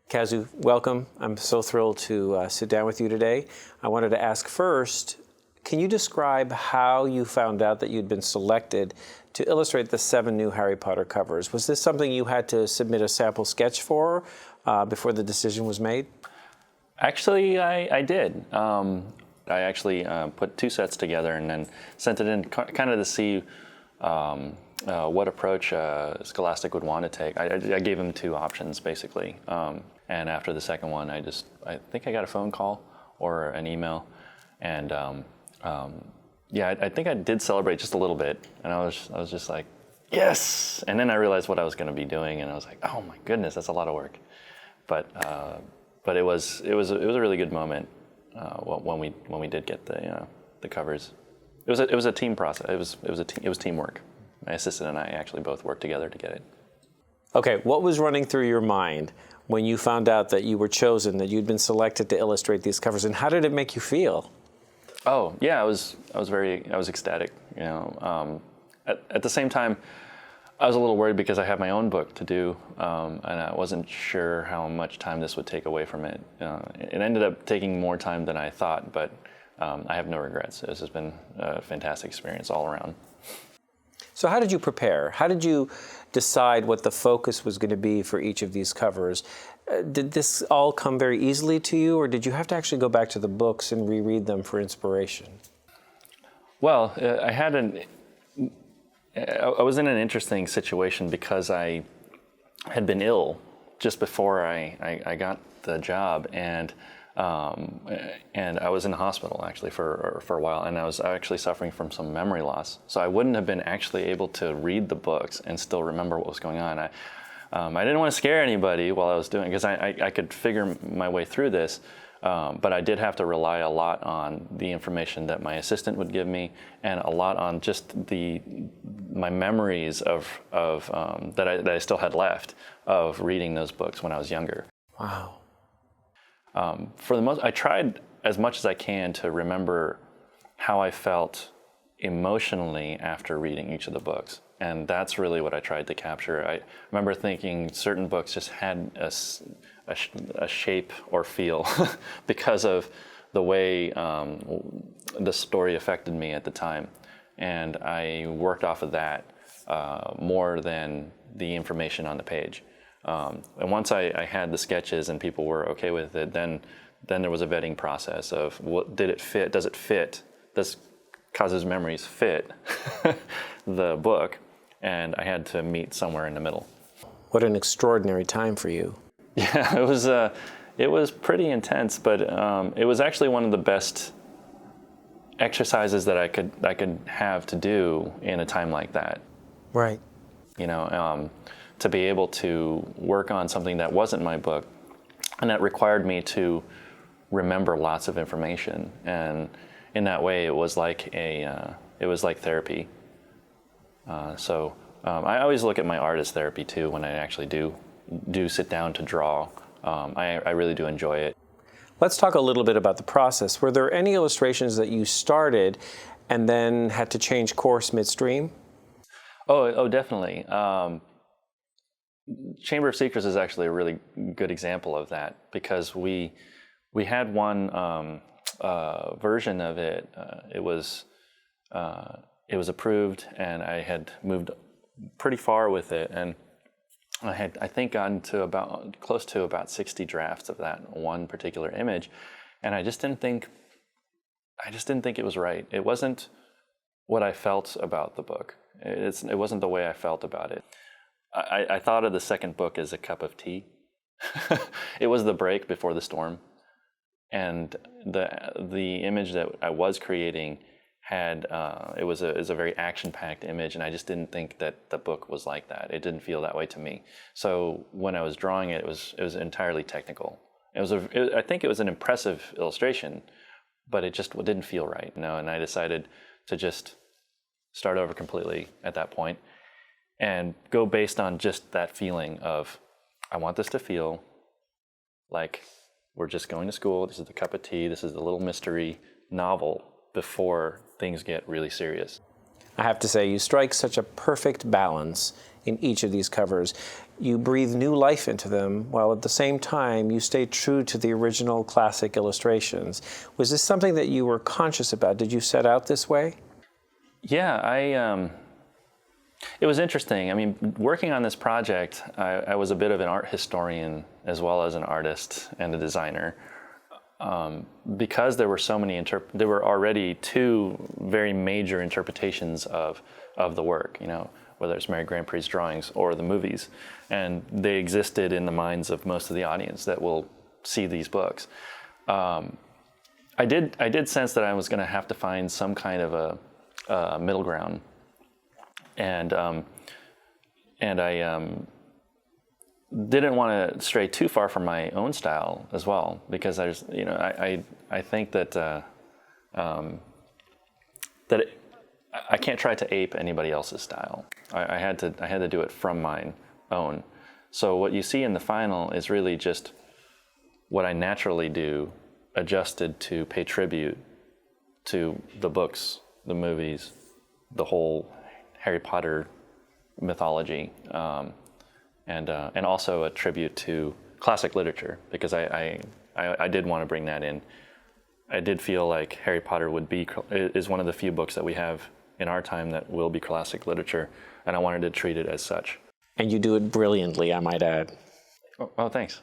Kazu, welcome. I'm so thrilled to sit down with you today. I wanted to ask first, can you describe how you found out that you'd been selected to illustrate the 7 new Harry Potter covers? Was this something you had to submit a sample sketch for before the decision was made? Actually, I did. I actually put 2 sets together and then sent it in kind of to see what approach Scholastic would want to take. I gave them 2 options, basically. And after the second one, I think I got a phone call or an email. And yeah, I think I did celebrate just a little bit. And I was just like, yes! And then I realized what I was going to be doing, and I was like, oh my goodness, that's a lot of work. But it was a really good moment when we did get the covers. It was a team process. It was teamwork. My assistant and I actually both worked together to get it. Okay, what was running through your mind when you found out that you were chosen, that you'd been selected to illustrate these covers, and how did it make you feel? Oh yeah, I was ecstatic. You know, at the same time, I was a little worried because I have my own book to do, and I wasn't sure how much time this would take away from it. It ended up taking more time than I thought, but I have no regrets. This has been a fantastic experience all around. So how did you prepare? How did you decide what the focus was going to be for each of these covers? Did this all come very easily to you, or did you have to actually go back to the books and reread them for inspiration? Well, I was in an interesting situation because I had been ill just before I got the job, and I was in the hospital actually for a while, and I was actually suffering from some memory loss. So I wouldn't have been actually able to read the books and still remember what was going on. I didn't want to scare anybody while I was doing it, because I could figure my way through this, but I did have to rely a lot on the information that my assistant would give me, and a lot on just my memories of that I still had left of reading those books when I was younger. Wow. For the most, I tried as much as I can to remember how I felt emotionally after reading each of the books, and that's really what I tried to capture. I remember thinking certain books just had a shape or feel because of the way the story affected me at the time, and I worked off of that more than the information on the page. And once I had the sketches and people were okay with it, then there was a vetting process of did it fit? Does it fit? Does Kazu's memories fit the book? And I had to meet somewhere in the middle. What an extraordinary time for you. Yeah, it was pretty intense, but it was actually one of the best exercises that I could have to do in a time like that. Right. You know. To be able to work on something that wasn't my book, and that required me to remember lots of information. And in that way, it was like therapy. So I always look at my art as therapy too. When I actually do sit down to draw, I really do enjoy it. Let's talk a little bit about the process. Were there any illustrations that you started and then had to change course midstream? Oh, definitely. Chamber of Secrets is actually a really good example of that, because we had one version of it. It was approved, and I had moved pretty far with it, and I had, I think, gotten to close to about 60 drafts of that one particular image, and I just didn't think it was right. It wasn't what I felt about the book. It wasn't the way I felt about it. I thought of the second book as a cup of tea. It was the break before the storm, and the image that I was creating had it was a very action-packed image, and I just didn't think that the book was like that. It didn't feel that way to me. So when I was drawing it, it was entirely technical. I think it was an impressive illustration, but it just didn't feel right, you know. And I decided to just start over completely at that point, and go based on just that feeling of, I want this to feel like we're just going to school. This is the cup of tea. This is the little mystery novel before things get really serious. I have to say, you strike such a perfect balance in each of these covers. you breathe new life into them, while at the same time you stay true to the original classic illustrations. Was this something that you were conscious about? Did you set out this way? Yeah, it was interesting. I mean, working on this project, I was a bit of an art historian as well as an artist and a designer. Because there were so many, there were already two very major interpretations of the work, you know, whether it's Mary Grand Prix's drawings or the movies. And they existed in the minds of most of the audience that will see these books. I did sense that I was going to have to find some kind of a middle ground. And I didn't want to stray too far from my own style as well, because I think that I can't try to ape anybody else's style. I had to do it from mine own. So what you see in the final is really just what I naturally do, adjusted to pay tribute to the books, the movies, the whole Harry Potter mythology, and also a tribute to classic literature, because I did want to bring that in. I did feel like Harry Potter is one of the few books that we have in our time that will be classic literature, and I wanted to treat it as such. And you do it brilliantly, I might add. Oh, thanks.